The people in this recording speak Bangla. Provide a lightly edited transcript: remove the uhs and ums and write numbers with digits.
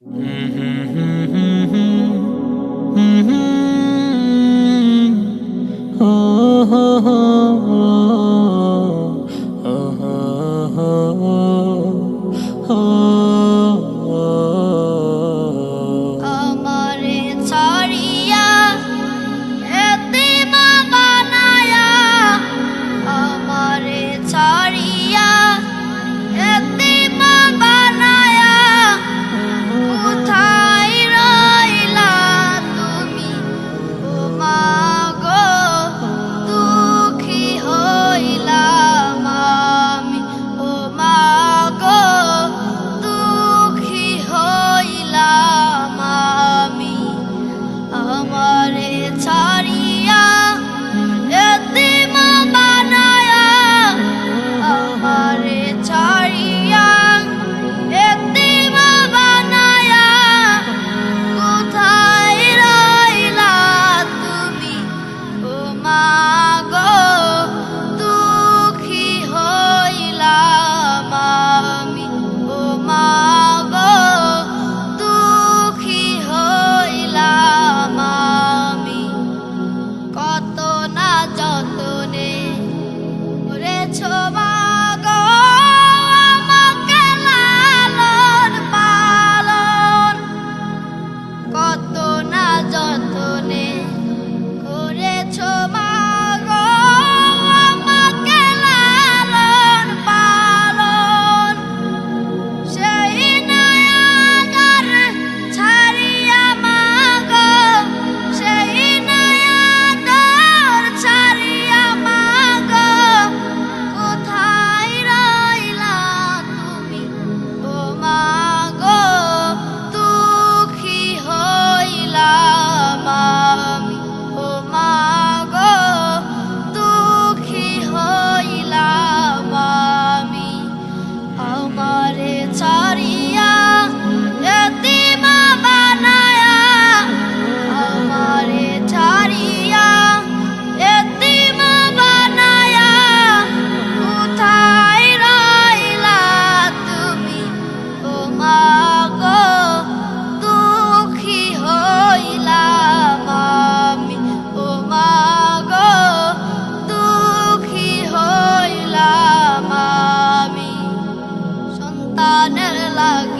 আমারে ছাড়িয়া এতিম বানায়া, আমারে ছাড়িয়া এতিম বানায়া, কোথায় রইলা তুমি ও মা গো? দুঃখী হইলাম আমি ও মা গো, দুঃখী হইলাম আমি। আমারে ছাড়িয়া এতিম বানায়া, আমারে ছাড়িয়া এতিম বানায়া, কোথায় রইলা তুমি ও মা গো? দুঃখী হইলাম আমি ও মা গো, দুঃখী হইলাম আমি। কত না যতনে করেছো মা গো আমাকে লালন পালন, কত না যতনে করেছো মা গো আমাকে লালন পালন। সেই নয়াগার ছাড়িয়া মা গো, সেই নয়াগার ছাড়িয়া মা গো, কোথায় রইলা তুমি ও মা গো? দুঃখী হইলাম আমি ও মা গো, দুঃখী হইলাম আমি। আমারে ছাড়িয়া এতিম বানায়া, আমারে ছাড়িয়া এতিম বানায়া, কোথায় রইলা তুমি ও মা গো? দুঃখী হইলাম আমি ও মা গো, দুঃখী হইলাম আমি। সন্তানের লাগি